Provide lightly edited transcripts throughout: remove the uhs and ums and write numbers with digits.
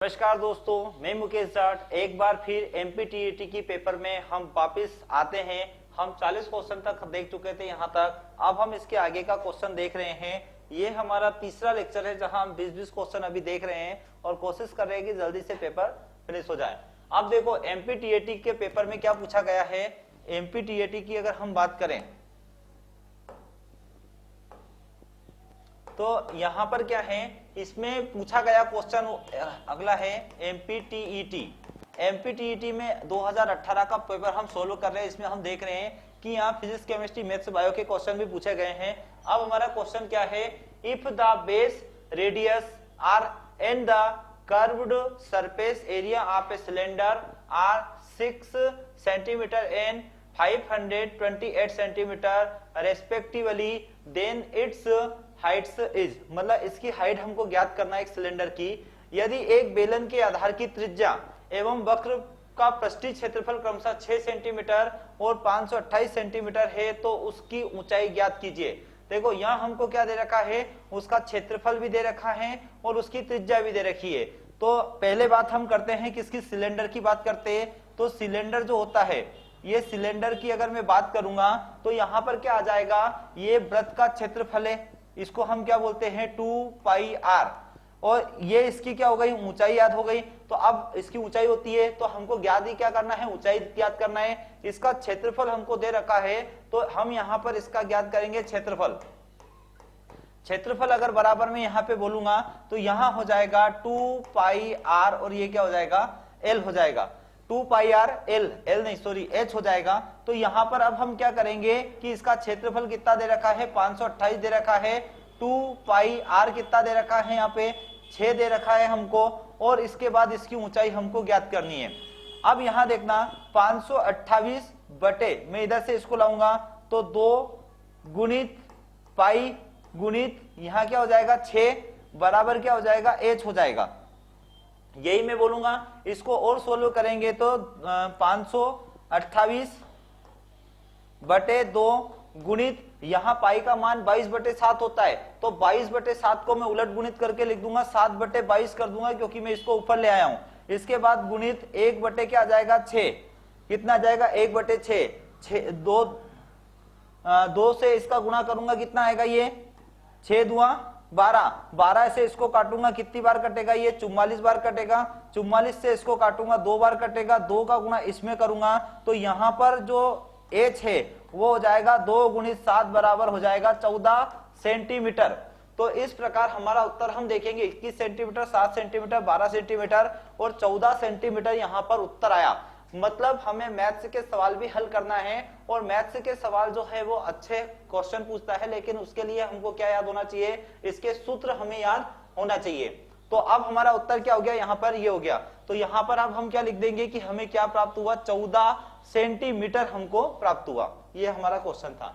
नमस्कार दोस्तों, मैं मुकेश जाट। एक बार फिर एमपीटीईटी की पेपर में हम वापस आते हैं। हम 40 क्वेश्चन तक देख चुके थे यहाँ तक। अब हम इसके आगे का क्वेश्चन देख रहे हैं। ये हमारा तीसरा लेक्चर है जहां हम 20-20 क्वेश्चन अभी देख रहे हैं और कोशिश कर रहे हैं कि जल्दी से पेपर फिनिश हो जाए। अब देखो एमपीटीईटी के पेपर में क्या पूछा गया है। एमपीटीईटी की अगर हम बात करें तो यहाँ पर क्या है, इसमें पूछा गया क्वेश्चन अगला है एमपीटीईटी। एमपीटीईटी में 2018 का पेपर हम सोल्व कर रहे हैं। इसमें हम देख रहे हैं कि यहाँ फिजिक्स, केमिस्ट्री, मैथ्स, बायो के क्वेश्चन भी पूछे गए हैं। अब हमारा क्वेश्चन क्या है, if the base radius R and the curved surface area of a cylinder are 6 centimetre and 528 centimetre respectively, then its heights is, मतलब इसकी हाइट हमको ज्ञात करना है एक सिलेंडर की। यदि एक बेलन के आधार की त्रिज्या एवं वक्र का पृष्ठीय क्षेत्रफल क्रमशः 6 सेंटीमीटर और 528 सेंटीमीटर है तो उसकी ऊंचाई ज्ञात कीजिए। देखो यहाँ हमको क्या दे रखा है, उसका क्षेत्रफल भी दे रखा है और उसकी त्रिज्या भी दे रखी है। तो पहले बात हम करते हैं किसकी, सिलेंडर की बात करते हैं। तो सिलेंडर जो होता है, ये सिलेंडर की अगर मैं बात करूंगा तो यहाँ पर क्या आ जाएगा, ये वृत्त का क्षेत्रफल है, इसको हम क्या बोलते हैं 2πr, और ये इसकी क्या हो गई, ऊंचाई याद हो गई। तो अब इसकी ऊंचाई होती है तो हमको ज्ञात ही क्या करना है, ऊंचाई ज्ञात करना है। इसका क्षेत्रफल हमको दे रखा है तो हम यहाँ पर इसका ज्ञात करेंगे क्षेत्रफल। क्षेत्रफल अगर बराबर में यहाँ पे बोलूंगा तो यहाँ हो जाएगा 2πr और ये क्या हो जाएगा, l हो जाएगा। 2πr l नहीं सॉरी h हो जाएगा। तो यहाँ पर अब हम क्या करेंगे कि इसका क्षेत्रफल कितना दे रखा है, 528 दे रखा है। 2πr कितना दे रखा है, यहाँ पे 6 दे रखा है हमको, और इसके बाद इसकी ऊंचाई हमको ज्ञात करनी है। अब यहाँ देखना 528 बटे, मैं इधर से इसको लाऊंगा तो 2 गुणित पाई गुणित यहाँ क्या हो जाएगा 6 बराबर क्या हो जाएगा, h हो जाएगा। यही मैं बोलूंगा। इसको और सोल्व करेंगे तो 528 बटे 2 गुणित यहाँ पाई का मान 22/7 होता है, तो 22/7 को मैं उलट गुणित करके लिख दूंगा, 7/22 कर दूंगा क्योंकि मैं इसको ऊपर ले आया हूं। इसके बाद गुणित 1 बटे क्या आ जाएगा 6, कितना आ जाएगा 1/6, 2 से इसका गुणा करूंगा कितना आएगा, ये 6 दुआ 12 से इसको काटूंगा कितनी बार कटेगा, ये 44 बार कटेगा। 44 से इसको काटूंगा 2 बार कटेगा, 2 का गुणा इसमें करूंगा तो यहाँ पर जो h है वो हो जाएगा 2 गुणित 7 बराबर हो जाएगा 14 सेंटीमीटर। तो इस प्रकार हमारा उत्तर हम देखेंगे 21 सेंटीमीटर, 7 सेंटीमीटर, 12 सेंटीमीटर और 14 सेंटीमीटर यहाँ पर उत्तर आया। मतलब हमें मैथ्स के सवाल भी हल करना है और मैथ्स के सवाल जो है वो अच्छे क्वेश्चन पूछता है, लेकिन उसके लिए हमको क्या याद होना चाहिए, इसके सूत्र हमें याद होना चाहिए। तो अब हमारा उत्तर क्या हो गया, यहाँ पर ये हो गया। तो यहाँ पर अब हम क्या लिख देंगे कि हमें क्या प्राप्त हुआ, 14 सेंटीमीटर हमको प्राप्त हुआ। ये हमारा क्वेश्चन था।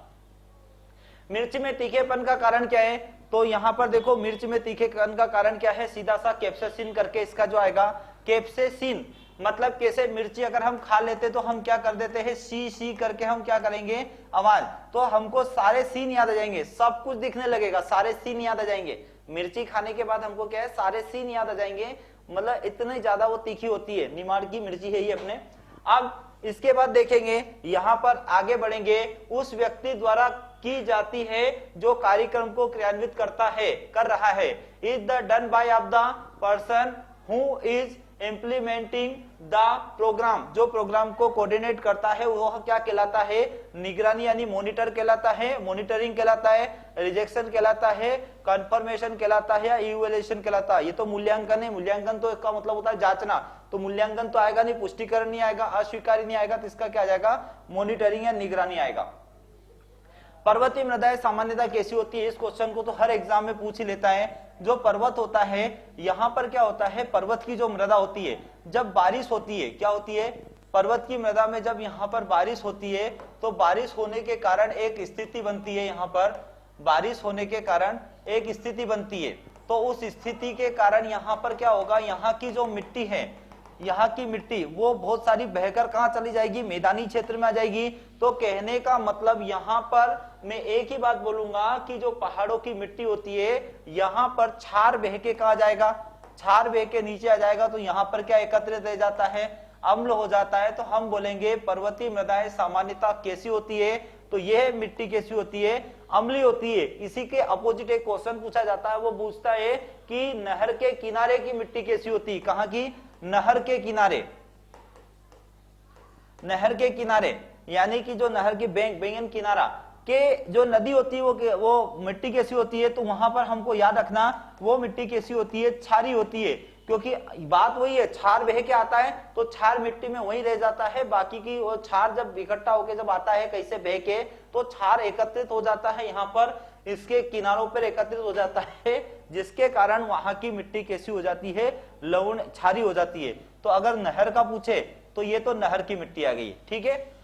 मिर्च में तीखेपन का कारण क्या है, तो यहाँ पर देखो मिर्च में तीखेपन का कारण क्या है, सीधा सा कैप्सेसिन करके इसका जो आएगा, कैप्सेसिन मतलब कैसे, मिर्ची अगर हम खा लेते तो हम क्या कर देते हैं, सी करके हम क्या करेंगे आवाज, तो हमको सारे सीन याद आ जाएंगे, सब कुछ दिखने लगेगा, सारे सीन याद आ जाएंगे। मिर्ची खाने के बाद हमको क्या है, सारे सीन याद आ जाएंगे, मतलब इतनी ज्यादा वो तीखी होती है। निमाड़ की मिर्ची है ये अपने। अब इसके बाद देखेंगे, यहाँ पर आगे बढ़ेंगे, उस व्यक्ति द्वारा की जाती है जो कार्यक्रम को क्रियान्वित करता है, कर रहा है। Is the done by of the person who is implementing the programme, जो प्रोग्राम को कोऑर्डिनेट करता है वह क्या कहलाता है, निगरानी यानी मॉनिटर कहलाता है, मॉनिटरिंग कहलाता है, रिजेक्शन कहलाता है, कंफर्मेशन कहलाता है या इवैल्यूएशन कहलाता है। ये तो मूल्यांकन है। मूल्यांकन तो इसका मतलब होता है जांचना, तो मूल्यांकन तो आएगा नहीं, पुष्टिकरण नहीं आएगा, अस्वीकारी नहीं आएगा, तो इसका क्या आ जाएगा, मॉनिटरिंग या निगरानी आएगा। पर्वतीय मृदाएं सामान्यतः कैसी होती है, इस क्वेश्चन को तो हर एग्जाम में पूछ ही लेता है। जो पर्वत होता है, यहाँ पर क्या होता है, पर्वत की जो मृदा होती है, जब बारिश होती है, क्या होती है, पर्वत की मृदा में जब यहाँ पर बारिश होती है तो बारिश होने के कारण एक स्थिति बनती है, यहाँ पर बारिश होने के कारण एक स्थिति बनती है। तो उस स्थिति के कारण यहाँ पर क्या होगा, यहाँ की जो मिट्टी है, यहाँ की मिट्टी वो बहुत सारी बहकर कहाँ चली जाएगी, मैदानी क्षेत्र में आ जाएगी। तो कहने का मतलब यहाँ पर मैं एक ही बात बोलूंगा कि जो पहाड़ों की मिट्टी होती है, यहाँ पर क्षार बह के कहा जाएगा, क्षार बेग के नीचे आ जाएगा तो यहाँ पर क्या एकत्रित रह जाता है, अम्ल हो जाता है। तो हम बोलेंगे पर्वतीय मृदाएं सामान्यतः कैसी होती है, तो यह मिट्टी कैसी होती है, अम्लीय होती है। इसी के अपोजिट एक क्वेश्चन पूछा जाता है, वो पूछता है कि नहर के किनारे की मिट्टी कैसी होती है। कहां की, नहर के किनारे, नहर के किनारे यानी कि जो नहर की बैंगन किनारा के जो नदी होती है वो मिट्टी कैसी होती है, तो वहां पर हमको याद रखना वो मिट्टी कैसी होती है, क्षारी होती है। क्योंकि बात वही है, क्षार बह के आता है तो क्षार मिट्टी में वही रह जाता है, बाकी की वो क्षार जब इकट्ठा होके जब आता है कैसे बह के, तो क्षार एकत्रित हो जाता है यहाँ पर, इसके किनारों पर एकत्रित हो जाता है, जिसके कारण वहां की मिट्टी कैसी हो जाती है, लवण क्षारी हो जाती है। तो अगर नहर का पूछे तो ये तो नहर की मिट्टी आ गई, ठीक है।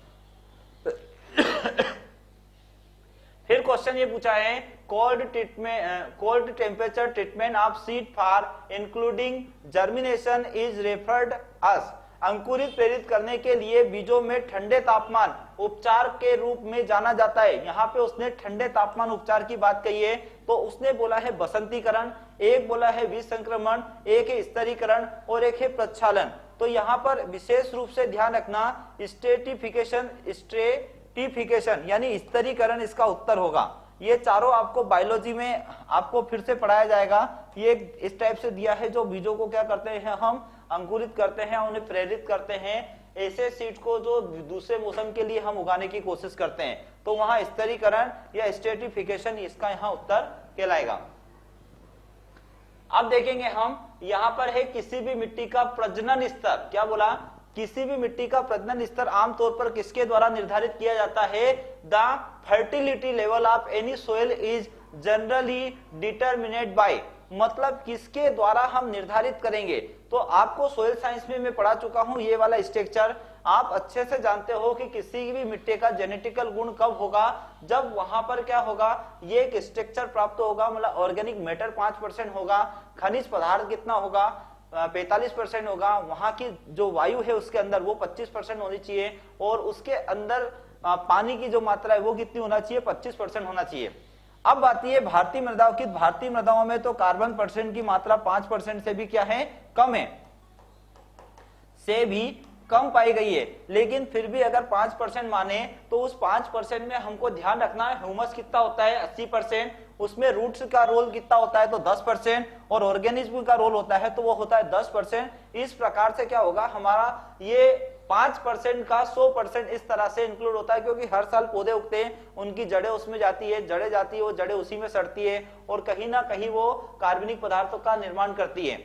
फिर क्वेश्चन ये पूछा है, cold temperature treatment of seed for including germination is referred as. अंकुरित प्रेरित करने के लिए बीजों में ठंडे तापमान उपचार के रूप में जाना जाता है। यहाँ पे उसने ठंडे तापमान उपचार की बात कही है, तो उसने बोला है बसंतीकरण, एक बोला है विसंक्रमण, एक है स्तरीकरण और एक है प्रक्षालन। तो यहाँ पर विशेष रूप से ध्यान रखना स्ट्रेटिफिकेशन यानी स्तरीकरण इसका उत्तर होगा। ये चारों आपको बायोलॉजी में आपको फिर से पढ़ाया जाएगा। ये इस टाइप से दिया है, जो बीजों को क्या करते हैं हम अंकुरित करते हैं, उन्हें प्रेरित करते हैं, ऐसे सीड को जो दूसरे मौसम के लिए हम उगाने की कोशिश करते हैं। तो वहां स्तरीकरण या स्ट्रेटिफिकेशन इसका यहाँ उत्तर कहलाएगा। अब देखेंगे हम, यहां पर है किसी भी मिट्टी का प्रजनन स्तर, क्या बोला, किसी भी मिट्टी का प्रजनन स्तर आमतौर पर किसके द्वारा निर्धारित किया जाता है, the fertility level of any soil is generally determined by, मतलब किसके द्वारा हम निर्धारित करेंगे। तो आपको सोइल साइंस में मैं पढ़ा चुका हूं ये वाला स्ट्रक्चर, आप अच्छे से जानते हो कि किसी भी मिट्टी का जेनेटिकल गुण कब होगा, जब वहां पर क्या होगा, ये एक स्ट्रक्चर प्राप्त होगा, मतलब ऑर्गेनिक मैटर 5% होगा, खनिज पदार्थ कितना होगा 45% होगा, वहां की जो वायु है उसके अंदर वो 25% होनी चाहिए, और उसके अंदर पानी की जो मात्रा है वो कितनी होना चाहिए, 25% होना चाहिए। अब आती है भारतीय मृदाओं की। भारतीय मृदाओं में तो कार्बन परसेंट की मात्रा 5% से भी क्या है, कम है, से भी कम पाई गई है। लेकिन फिर भी अगर 5% माने तो उस 5% में हमको ध्यान रखना है ह्यूमस कितना होता है 80%, उसमें रूट्स का रोल कितना होता है तो 10%, और ऑर्गेनिज्म का रोल होता है तो वो होता है 10%। इस प्रकार से क्या होगा, हमारा ये 5% का 100% इस तरह से इंक्लूड होता है, क्योंकि हर साल पौधे उगते हैं, उनकी जड़ें उसमें जाती है, जड़ें जाती है, वो जड़ें उसी में सड़ती है और कहीं ना कहीं वो कार्बनिक पदार्थों का निर्माण करती है।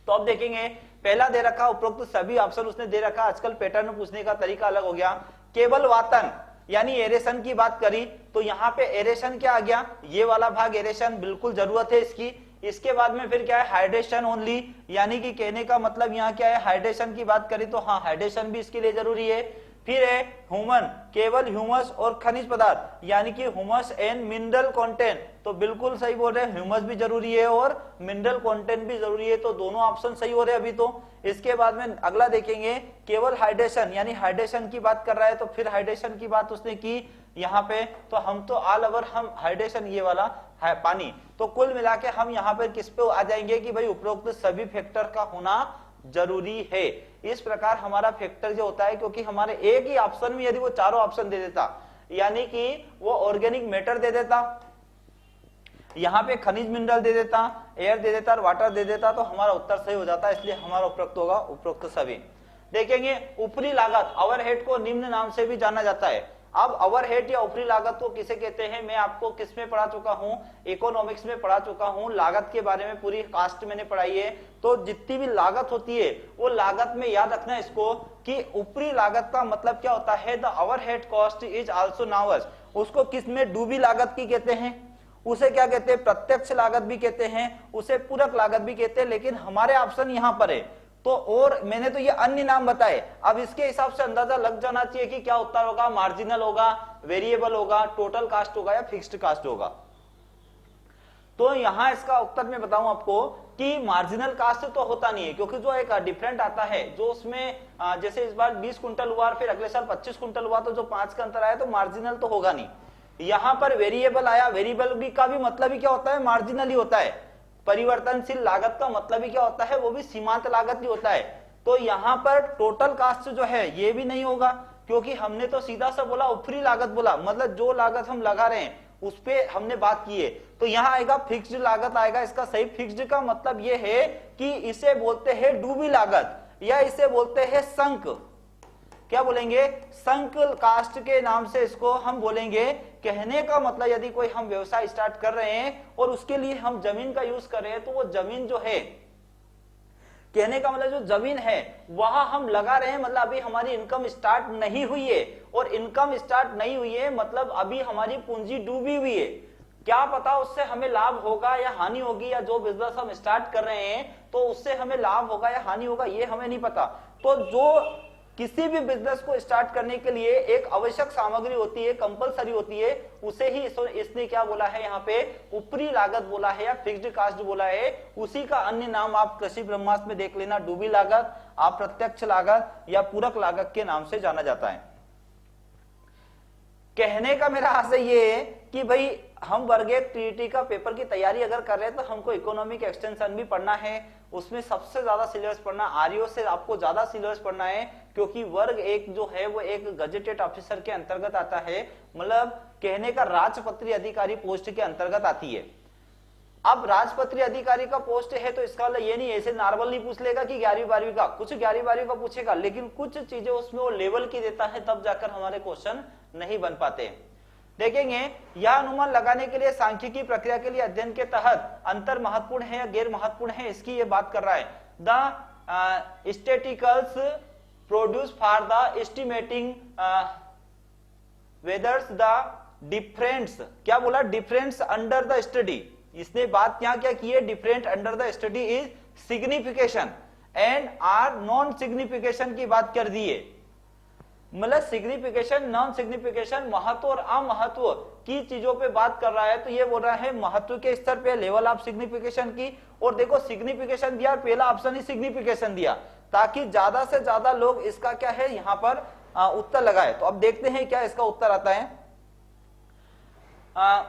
तो अब देखेंगे, पहला दे रखा उपरोक्त सभी ऑप्शन उसने दे रखा, आजकल पैटर्न पूछने का तरीका अलग हो गया। केवल वातन यानी एरेशन की बात करी तो यहाँ पे एरेशन क्या आ गया, ये वाला भाग एरेशन बिल्कुल जरूरत है इसकी। इसके बाद में फिर क्या है, हाइड्रेशन ओनली, यानी कि कहने का मतलब यहाँ क्या है, हाइड्रेशन की बात करी तो हाँ हाइड्रेशन भी इसके लिए जरूरी है। फिर है ह्यूमन, केवल ह्यूमस और खनिज पदार्थ, यानी कि ह्यूमस एंड मिनरल कंटेंट, तो बिल्कुल सही बोल रहे हैं, ह्यूमस भी जरूरी है और मिनरल कंटेंट भी जरूरी है, तो दोनों ऑप्शन सही हो रहे हैं अभी तो। इसके बाद में अगला देखेंगे, केवल हाइड्रेशन, यानी हाइड्रेशन की बात कर रहा है तो फिर हाइड्रेशन की बात उसने की यहाँ पे, तो हम तो ऑल ओवर हम हाइड्रेशन ये वाला है पानी, तो कुल मिला के हम यहाँ पर किस पे आ जाएंगे कि भाई उपरोक्त सभी फैक्टर का होना जरूरी है। इस प्रकार हमारा फैक्टर जो होता है, क्योंकि हमारे एक ही ऑप्शन में यदि वो चारों ऑप्शन दे देता, यानी कि वो ऑर्गेनिक मैटर दे देता, यहाँ पे खनिज मिनरल दे देता, एयर दे देता और वाटर दे देता, तो हमारा उत्तर सही हो जाता। इसलिए हमारा उपरोक्त होगा उपरोक्त सभी। देखेंगे ऊपरी लागत, ओवरहेड को निम्न नाम से भी जाना जाता है। अब ओवरहेड या ऊपरी लागत को किसे कहते हैं, मैं आपको किस में पढ़ा चुका हूं, इकोनॉमिक्स में पढ़ा चुका हूं, लागत के बारे में पूरी कास्ट मैंने पढ़ाई है। तो जितनी भी लागत होती है वो लागत में याद रखना इसको कि ऊपरी लागत का मतलब क्या होता है, the overhead cost is also now's, उसको किस में डूबी लागत की कहते हैं, उसे क्या कहते हैं, प्रत्यक्ष लागत भी कहते हैं, उसे पूरक लागत भी कहते हैं। लेकिन हमारे ऑप्शन यहाँ पर है तो, और मैंने तो ये अन्य नाम बताए, अब इसके हिसाब से अंदाजा लग जाना चाहिए कि क्या उत्तर होगा, मार्जिनल होगा, वेरिएबल होगा, टोटल कास्ट होगा या फिक्स्ड कास्ट होगा। तो यहां इसका उत्तर मैं बताऊं आपको कि मार्जिनल कास्ट तो होता नहीं है, क्योंकि जो एक डिफरेंट आता है, जो उसमें जैसे इस बार 20 कुंटल हुआ और फिर अगले साल 25 कुंटल हुआ, तो जो 5 का अंतर आया तो मार्जिनल तो होगा नहीं। यहां पर वेरिएबल आया, वेरिएबल भी का भी मतलब ही क्या होता है, मार्जिनल ही होता है। परिवर्तनशील लागत का मतलब ही क्या होता है, वो भी सीमांत लागत ही होता है। तो यहां पर टोटल कास्ट जो है ये भी नहीं होगा, क्योंकि हमने तो सीधा सा बोला ऊपरी लागत बोला, मतलब जो लागत हम लगा रहे हैं उस पे हमने बात की है। तो यहां आएगा फिक्स्ड लागत आएगा। इसका सही फिक्स्ड का मतलब ये है कि इसे बोलते हैं डूबी लागत, या इसे बोलते हैं संक, क्या बोलेंगे, संक कास्ट के नाम से इसको हम बोलेंगे। कहने का मतलब यदि कोई हम व्यवसाय स्टार्ट कर रहे हैं और उसके लिए हम जमीन का यूज कर रहे हैं, तो वो जमीन जो है, कहने का मतलब जो जमीन है वहां हम लगा रहे हैं, मतलब अभी हमारी इनकम स्टार्ट नहीं हुई है, और इनकम स्टार्ट नहीं हुई है मतलब अभी हमारी पूंजी डूबी हुई है। क्या पता उससे हमें लाभ होगा या हानि होगी, या जो बिजनेस हम स्टार्ट कर रहे हैं तो उससे हमें लाभ होगा या हानि होगा, ये हमें नहीं पता। तो जो किसी भी बिजनेस को स्टार्ट करने के लिए एक आवश्यक सामग्री होती है, कंपलसरी होती है, उसे ही इसने क्या बोला है, यहाँ पे ऊपरी लागत बोला है या फिक्स्ड कास्ट बोला है। उसी का अन्य नाम आप कृषि ब्रह्मास्त्र में देख लेना, डूबी लागत, अप्रत्यक्ष लागत या पूरक लागत के नाम से जाना जाता है। कहने का मेरा आशय ये है कि भाई हम वर्ग 1 टीईटी का पेपर की तैयारी अगर कर रहे हैं तो हमको इकोनॉमिक एक्सटेंशन भी पढ़ना है, उसमें सबसे ज्यादा सिलेबस पढ़ना, आरईओ से आपको ज्यादा सिलेबस पढ़ना है, क्योंकि वर्ग 1 जो है वो एक गजेटेड ऑफिसर के अंतर्गत आता है, मतलब कहने का राजपत्रीय अधिकारी पोस्ट के अंतर्गत आती है। अब राजपत्रीय अधिकारी का पोस्ट है तो इसका मतलब ये नहीं ऐसे नॉर्मल नहीं पूछ लेगा कि 11वीं 12वीं का, कुछ 11वीं 12वीं का पूछेगा, लेकिन कुछ चीजें उसमें वो लेवल की देता है, तब जाकर हमारे क्वेश्चन नहीं बन पाते। देखेंगे यह अनुमान लगाने के लिए सांख्यिकी प्रक्रिया के लिए अध्ययन के तहत अंतर महत्वपूर्ण है या गैर महत्वपूर्ण है, इसकी ये बात कर रहा है। The statisticals produce for the estimating weathers the difference, क्या बोला, डिफरेंस अंडर द स्टडी। इसने बात क्या क्या की है, different under the study is signification and or non signification की बात कर दी है। मतलब सिग्निफिकेशन, नॉन सिग्निफिकेशन, महत्व और अमहत्व की चीजों पे बात कर रहा है। तो ये बोल रहा है महत्व के स्तर पे लेवल ऑफ सिग्निफिकेशन की, और देखो सिग्निफिकेशन दिया, पहला ऑप्शन ही सिग्निफिकेशन दिया, ताकि ज्यादा से ज्यादा लोग इसका क्या है यहां पर उत्तर लगाए। तो अब देखते हैं क्या इसका उत्तर आता है।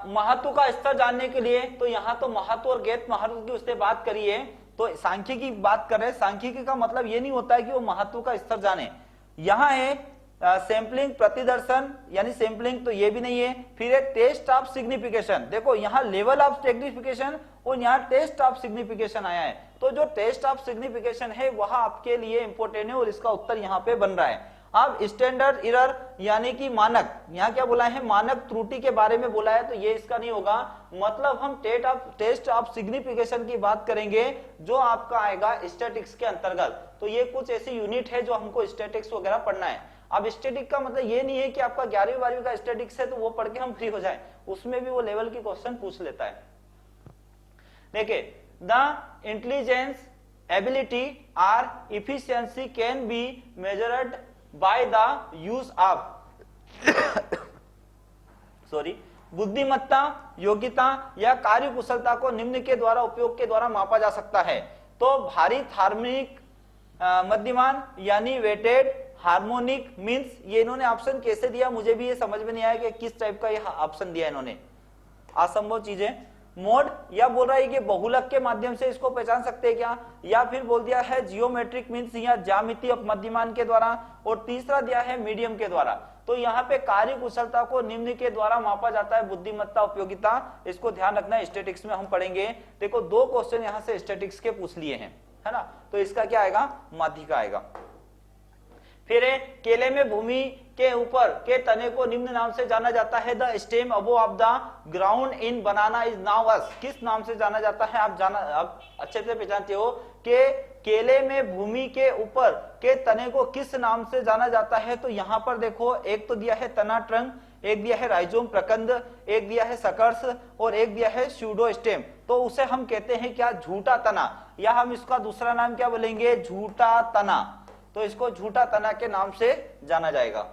महत्व का स्तर जानने के लिए, तो यहां तो महत्व और गैर महत्व की उसने बात करी है, तो सांख्यिकी की बात कर रहे हैं। सांख्यिकी का मतलब ये नहीं होता है कि वो महत्व का स्तर जाने। यहां है सैंपलिंग प्रतिदर्शन, यानी सैंपलिंग तो ये भी नहीं है। फिर एक टेस्ट ऑफ सिग्निफिकेशन, देखो यहाँ लेवल ऑफ सिग्निफिकेशन और यहाँ टेस्ट ऑफ सिग्निफिकेशन आया है, तो जो टेस्ट ऑफ सिग्निफिकेशन है वह आपके लिए इंपोर्टेंट है और इसका उत्तर यहाँ पे बन रहा है। अब स्टैंडर्ड एरर यानी कि मानक, यहाँ क्या बोला है, मानक त्रुटि के बारे में बोला है, तो ये इसका नहीं होगा। मतलब हम टेस्ट ऑफ सिग्निफिकेशन की बात करेंगे जो आपका आएगा स्टैटिक्स के अंतर्गत। तो ये कुछ ऐसी यूनिट है जो हमको स्टैटिक्स वगैरह पढ़ना है। अब स्टैटिक का मतलब ये नहीं है कि आपका 11वीं 12वीं का स्टैटिक्स है तो वो पढ़ के हम फ्री हो जाए, उसमें भी वो लेवल की क्वेश्चन पूछ लेता है। देखिए, द इंटेलिजेंस, एबिलिटी और efficiency can be measured by the use of बुद्धिमत्ता, योग्यता या कार्य कुशलता को निम्न के द्वारा उपयोग के द्वारा मापा जा सकता है। तो भारी हार्मोनिक मध्यमान यानी वेटेड, हार्मोनिक मींस, ये इन्होंने ऑप्शन कैसे दिया मुझे भी ये समझ में नहीं आया कि किस टाइप का ये ऑप्शन दिया इन्होंने, असंभव चीजें। मोड, या बोल रहा है कि बहुलक के माध्यम से इसको पहचान सकते हैं क्या, या फिर बोल दिया है जियोमेट्रिक मींस या ज्यामितीय मध्यमान के द्वारा, और तीसरा दिया है मीडियम के द्वारा। तो यहाँ पे कार्य कुशलता को निम्न के द्वारा मापा जाता है, बुद्धिमत्ता, उपयोगिता, इसको ध्यान रखना, स्टैटिक्स में हम पढ़ेंगे। देखो 2 क्वेश्चन यहाँ से स्टैटिक्स के पूछ लिए हैं, है ना, तो इसका क्या आएगा, माध्यिका आएगा। फिर केले में भूमि के ऊपर के तने को निम्न नाम से जाना जाता है, the stem above of the ground in banana is known as, किस नाम से जाना जाता है, आप अच्छे से पहचानते हो कि केले में भूमि के ऊपर के तने को किस नाम से जाना जाता है। तो यहां पर देखो एक तो दिया है तना ट्रंक, एक दिया है राइजोम प्रकंद, एक दिया है सकर्स और एक दिया है स्यूडो स्टेम। तो उसे हम कहते हैं क्या, झूठा तना, या हम इसका दूसरा नाम क्या बोलेंगे, झूठा तना। तो इसको झूठा तना के नाम से जाना जाएगा।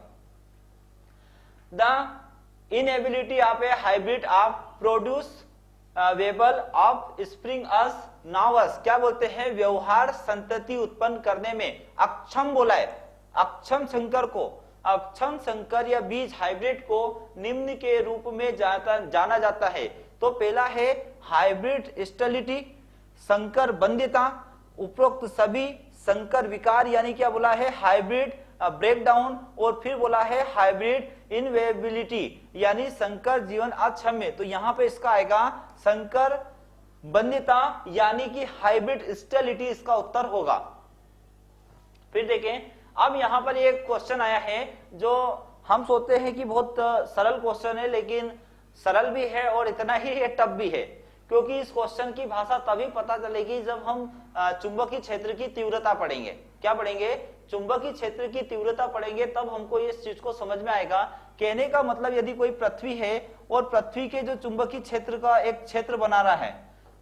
The inability of a hybrid of produce viable offspring as known, क्या बोलते हैं, व्यवहार संतति उत्पन्न करने में अक्षम बोला है। अक्षम संकर को, अक्षम संकर या बीज हाइब्रिड को निम्न के रूप में जाना जाता है। तो पहला है हाइब्रिड स्टेबिलिटी, संकर बंध्यता, उपरोक्त सभी संकर विकार यानी क्या बोला है हाइब्रिड ब्रेकडाउन, और फिर बोला है हाइब्रिड इनवेबिलिटी यानी संकर जीवन अक्षम्य। तो यहां पे इसका आएगा संकर बंध्यता यानी कि हाइब्रिड स्टेरिलिटी इसका उत्तर होगा। फिर देखें, अब यहां पर एक क्वेश्चन आया है जो हम सोचते हैं कि बहुत सरल क्वेश्चन है, लेकिन सरल भी है और इतना ही टफ भी है, क्योंकि इस क्वेश्चन की भाषा तभी पता चलेगी जब हम चुंबकीय क्षेत्र की तीव्रता पढ़ेंगे। क्या पढ़ेंगे? चुंबकीय क्षेत्र की तीव्रता पढ़ेंगे, तब हमको इस चीज को समझ में आएगा। कहने का मतलब यदि कोई पृथ्वी है और पृथ्वी के जो चुंबकीय क्षेत्र का एक क्षेत्र बना रहा है,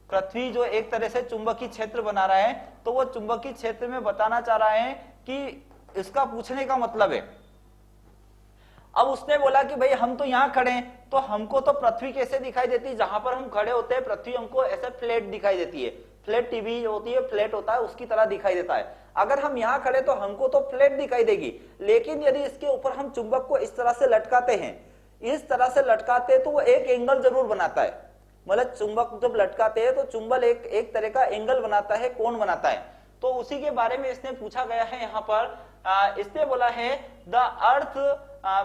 पृथ्वी जो एक तरह से चुंबकीय क्षेत्र बना रहा है, तो वो चुंबकीय क्षेत्र में बताना चाह रहा है कि इसका पूछने का मतलब है। अब उसने बोला कि भाई हम तो यहां खड़े हैं, तो हमको तो पृथ्वी कैसे दिखाई देती है? जहां पर हम खड़े होते हैं पृथ्वी हमको ऐसे फ्लैट दिखाई देती है, फ्लैट टीवी होती है, फ्लैट होता है, उसकी तरह दिखाई देता है। अगर हम यहां खड़े तो हमको तो फ्लैट दिखाई देगी, लेकिन यदि इसके ऊपर हम चुंबक को इस तरह से लटकाते हैं, इस तरह से लटकाते हैं, तो वो एक एंगल जरूर बनाता है। मतलब चुंबक जब लटकाते हैं तो चुंबल एक तरह का एंगल बनाता है, कोण बनाता है। तो उसी के बारे में इसने पूछा गया है। यहाँ पर इसने बोला है the earth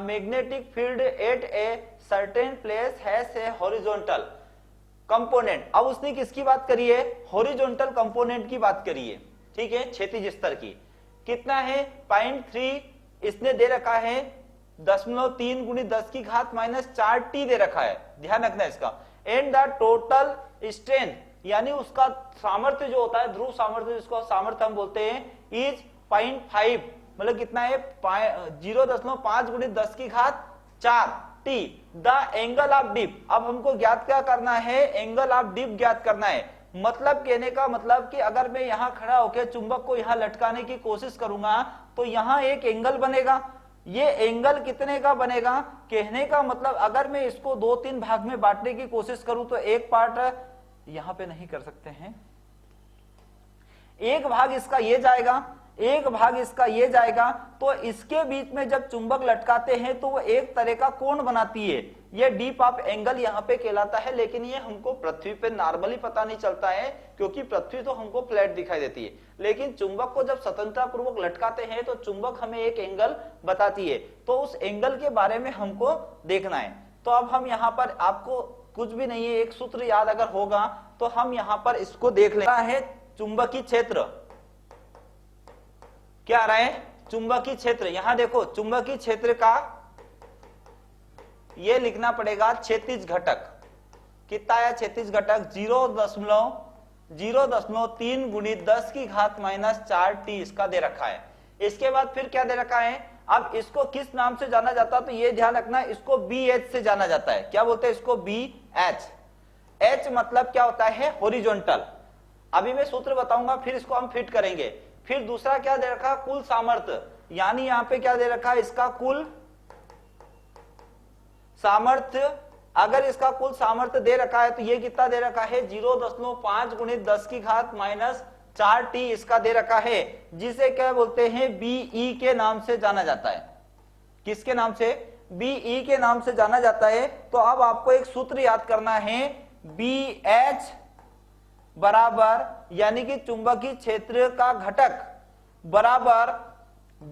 magnetic field at a certain place has a horizontal component. अब उसने किसकी बात करी है? हॉरिजॉन्टल कंपोनेंट की बात करी है, ठीक है, क्षैतिज स्तर की। कितना है? 0.3 इसने दे रखा है, 0.3 गुणित 10 की घात -4t दे रखा है, ध्यान रखना इसका। एंड द टोटल स्ट्रेंथ यानी उसका सामर्थ्य जो होता है, ध्रुव सामर्थ्य जिसको सामर्थ्य हम बोलते हैं, इज 0.5 मतलब कितना है? 0.5 गुणित 10 की घात 4t। The angle of dip, अब हमको ज्ञात क्या करना है? एंगल ऑफ डिप ज्ञात करना है। मतलब कहने का मतलब कि अगर मैं यहां खड़ा होकर चुंबक को यहां लटकाने की कोशिश करूंगा तो यहां एक एंगल बनेगा। ये एंगल कितने का बनेगा? कहने का मतलब अगर मैं इसको 2-3 भाग में बांटने की कोशिश करूं तो एक पार्ट यहां पे नहीं कर सकते हैं, एक भाग इसका ये जाएगा, एक भाग इसका ये जाएगा। तो इसके बीच में जब चुंबक लटकाते हैं तो वो एक तरह का कोण बनाती है, ये डीप ऑफ एंगल यहाँ पे कहलाता है। लेकिन ये हमको पृथ्वी पे नॉर्मली पता नहीं चलता है, क्योंकि पृथ्वी तो हमको फ्लैट दिखाई देती है, लेकिन चुंबक को जब स्वतंत्रता पूर्वक लटकाते हैं तो चुंबक हमें एक एंगल बताती है। तो उस एंगल के बारे में हमको देखना है। तो अब हम यहाँ पर, आपको कुछ भी नहीं है, एक सूत्र याद अगर होगा तो हम यहाँ पर इसको देख लेना है। चुंबकीय क्षेत्र क्या आ रहा है? चुंबकीय क्षेत्र। यहां देखो चुंबकीय क्षेत्र का ये लिखना पड़ेगा क्षैतिज घटक। कितना है क्षैतिज घटक? 0.3 गुणित 10 की घात -4t इसका दे रखा है। इसके बाद फिर क्या दे रखा है? अब इसको किस नाम से जाना जाता है? तो ये ध्यान रखना, इसको BH से जाना जाता है। क्या बोलते हैं इसको? BH। H मतलब क्या होता है? हॉरिजॉन्टल। अभी मैं सूत्र बताऊंगा, फिर इसको हम फिट करेंगे। फिर दूसरा क्या दे रखा? कुल सामर्थ्य, यानी यहां पे क्या दे रखा है? इसका कुल सामर्थ्य। अगर इसका कुल सामर्थ्य दे रखा है तो ये कितना दे रखा है? 0.5 गुणित 10 की घात -4t इसका दे रखा है, जिसे क्या बोलते हैं? BE के नाम से जाना जाता है। किसके नाम से? BE के नाम से जाना जाता है। तो अब आपको एक सूत्र याद करना है, BH बराबर यानी कि चुंबकीय क्षेत्र का घटक बराबर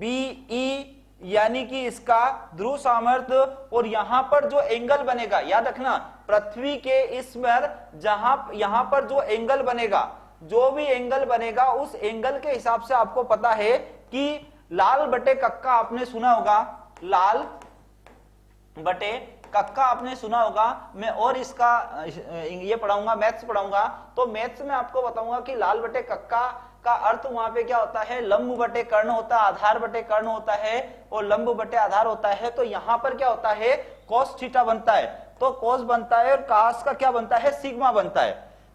BE यानी कि इसका ध्रुव सामर्थ्य, और यहां पर जो एंगल बनेगा, याद रखना, पृथ्वी के इस पर जहां यहां पर जो एंगल बनेगा, जो भी एंगल बनेगा उस एंगल के हिसाब से आपको पता है कि लाल बटे कक्का आपने सुना होगा, लाल बटे कक्का आपने सुना होगा। मैं और इसका ये पढ़ाऊंगा, मैथ्स पढ़ाऊंगा, तो मैथ्स में आपको बताऊंगा कि लाल बटे कक्का का अर्थ वहां पे क्या होता है? लंब बटे कर्ण होता है, आधार बटे कर्ण होता है और लंब बटे आधार होता है। तो यहां पर क्या होता है? कॉस थीटा बनता है, तो कॉस बनता है और कास का क्या बनता है? सिग्मा बनता है।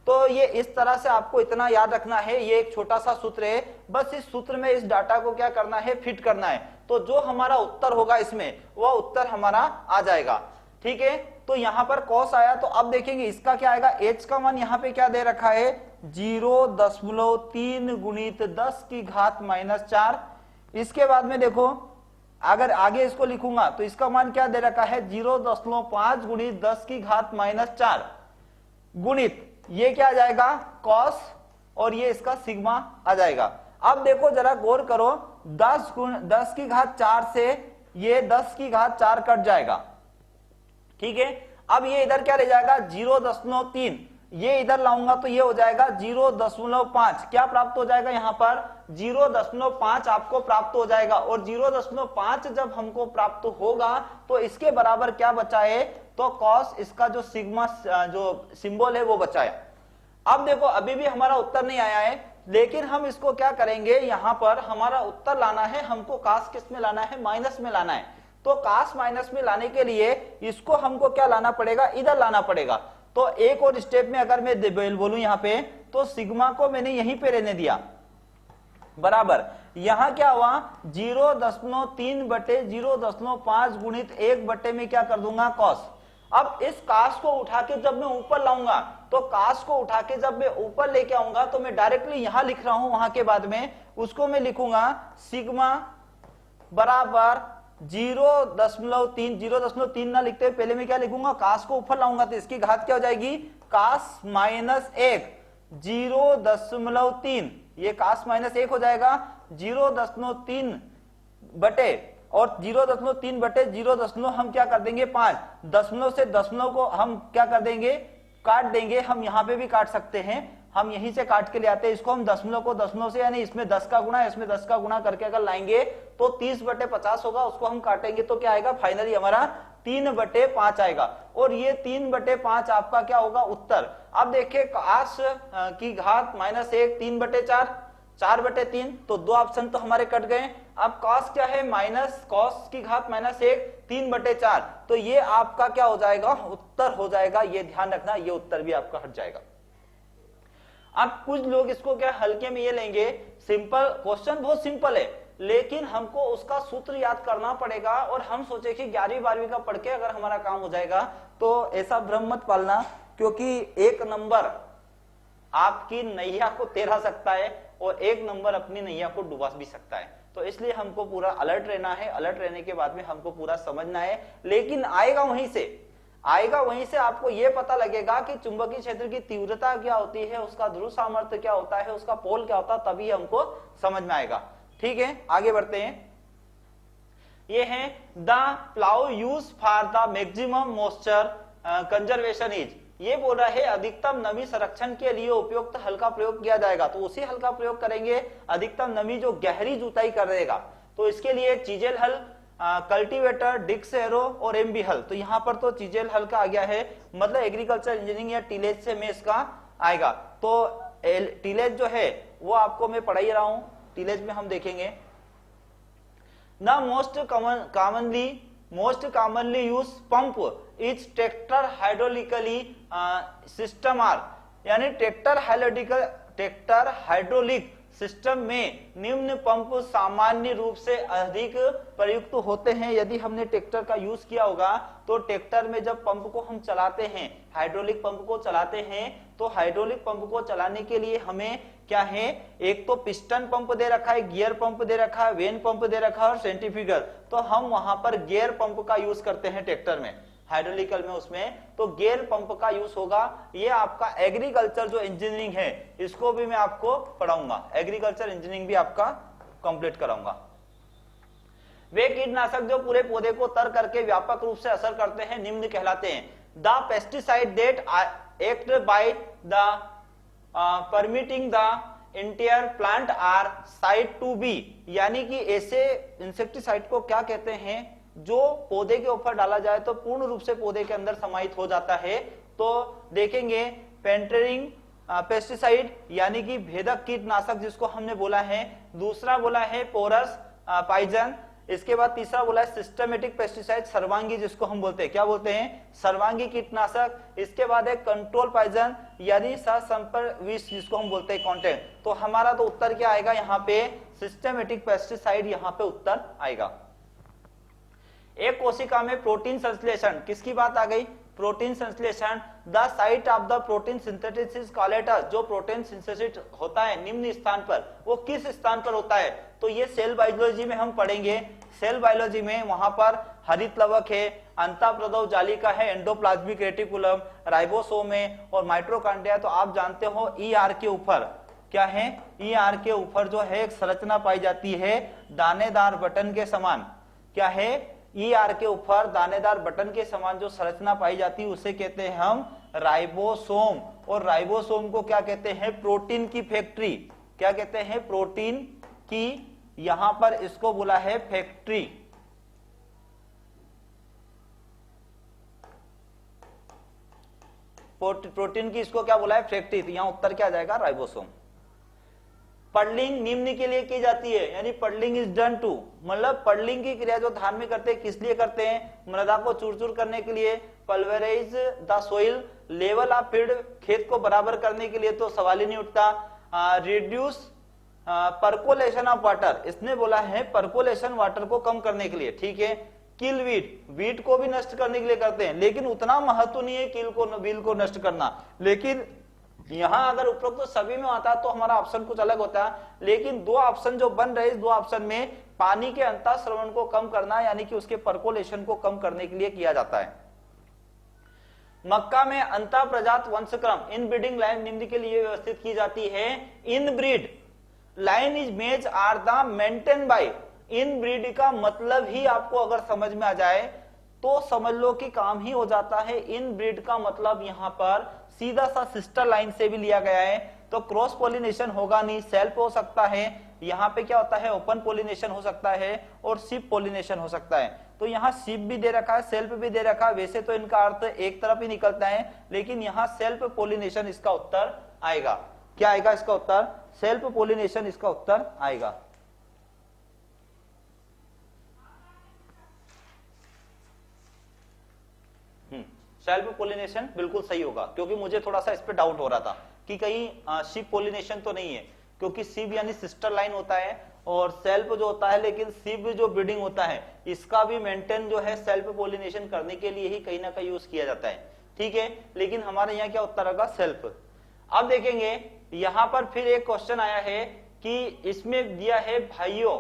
तो ये इस तरह से आपको इतना याद रखना है। ये एक छोटा सा सूत्र है, बस इस सूत्र में इस डाटा को क्या करना है? फिट करना है। तो जो हमारा उत्तर होगा इसमें, वह उत्तर हमारा आ जाएगा, ठीक है। तो यहां पर कॉस आया, तो अब देखेंगे इसका क्या आएगा? एच का मान यहां पे क्या दे रखा है? 0.3 गुणित 10 की घात -4। इसके बाद में देखो, अगर आगे इसको लिखूंगा तो इसका मान क्या दे रखा है? 0.5 गुणित 10 की घात -4 गुणित ये क्या आ जाएगा? कॉस और ये इसका सिग्मा आ जाएगा। अब देखो जरा गौर करो, 10 की घात 4 से ये 10 की घात 4 कट जाएगा, ठीक है। अब ये इधर क्या ले जाएगा 0.3, ये इधर लाऊंगा तो ये हो जाएगा 0.5, क्या प्राप्त हो जाएगा यहाँ पर 0.5 आपको प्राप्त हो जाएगा। और 0.5 जब हमको प्राप्त होगा तो इसके बराबर क्या बचा है, तो कॉस इसका जो सिग्मा जो सिंबल है वो बचा है। अब देखो अभी भी हमारा उत्तर नहीं आया है, लेकिन हम इसको क्या करेंगे, यहां पर हमारा उत्तर लाना है, हमको कास किस में लाना है, माइनस में लाना है। तो कास माइनस में लाने के लिए इसको हमको क्या लाना पड़ेगा, इधर लाना पड़ेगा। तो एक और स्टेप में अगर मैं बोलूं यहाँ पे, तो सिग्मा को मैंने यहीं पे रहने दिया बराबर, यहां क्या हुआ 0.3 बटे 0.5 गुणित 1 बटे में क्या कर दूंगा कॉस। अब इस कास को उठा के जब मैं ऊपर लाऊंगा, तो कास को उठा के जब मैं ऊपर लेके आऊंगा तो मैं डायरेक्टली यहां लिख रहा हूं, वहां के बाद में उसको मैं लिखूंगा सिग्मा बराबर 0.3 ना लिखते पहले मैं क्या लिखूंगा, कास को ऊपर लाऊंगा तो इसकी घात क्या हो जाएगी, कास माइनस 1 0.3, ये कास माइनस 1 हो जाएगा 0.3 बटे, और 0.3 बटे 0. हम क्या कर देंगे 5, दशमलव से दशमलव को हम क्या कर देंगे, काट देंगे। हम यहां पे भी काट सकते हैं, हम यहीं से काट के ले आते हैं इसको, हम दशमलव को दशमलव से, यानी इसमें 10 का गुणा इसमें 10 का गुणा करके अगर लाएंगे तो 30/50 होगा, उसको हम काटेंगे तो क्या आएगा, फाइनली हमारा 3/5 आएगा। और ये 3/5 आपका क्या होगा उत्तर। अब देखिए कास की घात -1 3/4, 4/3, तो 2 ऑप्शन तो हमारे कट गए। अब कॉस क्या है, माइनस कॉस की घात -1 3/4, तो ये आपका क्या हो जाएगा, उत्तर हो जाएगा। ये ध्यान रखना, ये उत्तर भी आपका हट जाएगा। अब कुछ लोग इसको क्या हल्के में ये लेंगे, सिंपल क्वेश्चन बहुत सिंपल है, लेकिन हमको उसका सूत्र याद करना पड़ेगा। और हम सोचे कि 11वीं 12वीं का पढ़ के अगर हमारा काम हो जाएगा, तो ऐसा भ्रम मत पालना, क्योंकि एक नंबर आपकी नैया को तैरा सकता है और एक नंबर अपनी नैया को डुबा भी सकता है। तो इसलिए हमको पूरा अलर्ट रहना है, अलर्ट रहने के बाद में हमको पूरा समझना है। लेकिन आएगा वहीं से आपको यह पता लगेगा कि चुंबकीय क्षेत्र की तीव्रता क्या होती है, उसका ध्रुव सामर्थ्य क्या होता है, उसका पोल क्या होता है, तभी हमको समझ में आएगा। ठीक है, आगे बढ़ते हैं। ये है the plough use for the maximum moisture conservation is, ये बोल रहा है अधिकतम नमी संरक्षण के लिए उपयुक्त हल का प्रयोग किया जाएगा। तो उसी हल का प्रयोग करेंगे, अधिकतम नमी जो गहरी जुताई कर देगा। तो इसके लिए चीजेल हल, कल्टीवेटर, डिक्स एरो और एमबी हल। तो यहाँ पर तो चीजेल हल का आ गया है, मतलब एग्रीकल्चर इंजीनियरिंग या टीलेज से में इसका आएगा। तो टीलेज जो है वो आपको मैं पढ़ा ही रहा हूं, टीलेज में हम देखेंगे the most commonly use pump is tractor hydraulically system are, यानी ट्रैक्टर हाइड्रोलिक सिस्टम में निम्न पंप सामान्य रूप से अधिक प्रयुक्त होते हैं। यदि हमने ट्रैक्टर का यूज किया होगा तो ट्रैक्टर में जब पंप को हम चलाते हैं, हाइड्रोलिक पंप को चलाते हैं, तो हाइड्रोलिक पंप को चलाने के लिए हमें क्या है, एक तो पिस्टन पंप दे रखा है, गियर पंप दे रखा है, वेन पंप दे रखा है और सेंट्रीफ्यूगल। तो हम वहां पर गियर पंप का यूज करते हैं ट्रैक्टर में, हाइड्रोलिकल में उसमें तो गियर पंप का यूज होगा। ये आपका एग्रीकल्चर जो इंजीनियरिंग है इसको भी मैं आपको पढ़ाऊंगा, एग्रीकल्चर इंजीनियरिंग भी आपका कंप्लीट कराऊंगा। वे कीटनाशक जो पूरे पौधे को तर करके व्यापक रूप से असर करते हैं निम्न कहलाते हैं। The pesticide that act by the permeating the entire plant are said to be, यानी कि ऐसे इंसेक्टिसाइड को क्या कहते हैं जो पौधे के ऊपर डाला जाए तो पूर्ण रूप से पौधे के अंदर समाहित हो जाता है। तो देखेंगे पेंट्रेटिंग पेस्टिसाइड यानी कि भेदक कीटनाशक जिसको हमने बोला है, दूसरा बोला है पोरस पाइजन, इसके बाद तीसरा बोला है सिस्टमेटिक पेस्टिसाइड सर्वांगी जिसको हम बोलते हैं, क्या बोलते हैं, सर्वांगी कीटनाशक। इसके बाद है कंट्रोल पाइजन यानी सहसंपर्क विष जिसको हम बोलते हैं कॉन्टेक्ट। तो हमारा तो उत्तर क्या आएगा यहाँ पे, सिस्टमेटिक पेस्टिसाइड यहाँ पे उत्तर आएगा। एक कोशिका में प्रोटीन संश्लेषण, किसकी बात आ गई, प्रोटीन संश्लेषण। The site of the protein synthesis कॉलेटस, जो प्रोटीन सिंथेसिस होता है निम्न स्थान पर, वो किस स्थान पर होता है, तो ये सेल बायोलॉजी में हम पढ़ेंगे। सेल बायोलॉजी में वहां पर हरित लवक है, अंतःप्रदव जालिका है, एंडोप्लाज्मिक रेटिकुलम, राइबोसोम है और माइटोकॉन्ड्रिया। तो आप जानते हो ईआर के ऊपर क्या है, ई आर के ऊपर जो है एक संरचना पाई जाती है दानेदार बटन के समान। क्या है, ई आर के ऊपर दानेदार बटन के समान जो संरचना पाई जाती है उसे कहते हैं हम राइबोसोम। और राइबोसोम को क्या कहते हैं, प्रोटीन की फैक्ट्री। क्या कहते हैं, प्रोटीन की, यहां पर इसको बोला है फैक्ट्री। प्रोटीन की इसको क्या बोला है, फैक्ट्री। तो यहां उत्तर क्या आ जाएगा, राइबोसोम। पडलिंग निम्न के लिए की जाती है, यानी पडलिंग इज डन टू, मतलब पडलिंग की क्रिया जो धान में करते हैं किस लिए करते हैं, मृदा को चूर-चूर करने के लिए, pulverise the soil, level of field, खेत को बराबर करने के लिए, तो सवाल ही नहीं उठता। रिड्यूस परकोलेशन ऑफ वाटर, इसने बोला है परकोलेशन वाटर को कम करने के लिए, ठीक है। किल वीट, वीट को भी नष्ट करने के लिए करते हैं, लेकिन उतना महत्व नहीं है किल को, वील को नष्ट करना। लेकिन यहां अगर उपरोक्त तो सभी में आता तो हमारा ऑप्शन कुछ अलग होता है, लेकिन दो ऑप्शन जो बन रहे, इस दो ऑप्शन में पानी के अंतःस्रवण को कम करना यानी कि उसके परकोलेशन को कम करने के लिए किया जाता है। मक्का में अंतः प्रजात वंशक्रम इन ब्रीडिंग लाइन निम्न के लिए व्यवस्थित की जाती है। Inbred line is maize are the maintain by, inbred का मतलब ही आपको अगर समझ में आ जाए तो समझ लो कि काम ही हो जाता है। इन ब्रीड का मतलब यहां पर सीधा सा सिस्टर लाइन से भी लिया गया है, तो क्रॉस पोलिनेशन होगा नहीं, सेल्फ हो सकता है। यहाँ पे क्या होता है, ओपन पोलिनेशन हो सकता है और सिप पोलिनेशन हो सकता है। तो यहाँ सिप भी दे रखा है, सेल्फ भी दे रखा है, वैसे तो इनका अर्थ एक तरफ ही निकलता है, लेकिन यहाँ सेल्फ पोलिनेशन इसका उत्तर आएगा। क्या आएगा इसका उत्तर, सेल्फ पोलिनेशन इसका उत्तर आएगा। सेल्फ पोलिनेशन बिल्कुल सही होगा, क्योंकि मुझे थोड़ा सा इस पे डाउट हो रहा था कि कहीं शिप पोलिनेशन तो नहीं है, क्योंकि सिप यानी सिस्टर लाइन होता है और सेल्फ जो होता है, लेकिन सिप जो ब्रीडिंग होता है इसका भी मेंटेन जो है सेल्फ पोलिनेशन करने के लिए ही कहीं ना कहीं यूज किया जाता है, ठीक है। लेकिन हमारे यहाँ क्या उत्तर होगा, सेल्फ। अब देखेंगे यहां पर फिर एक क्वेश्चन आया है कि इसमें दिया है भाइयों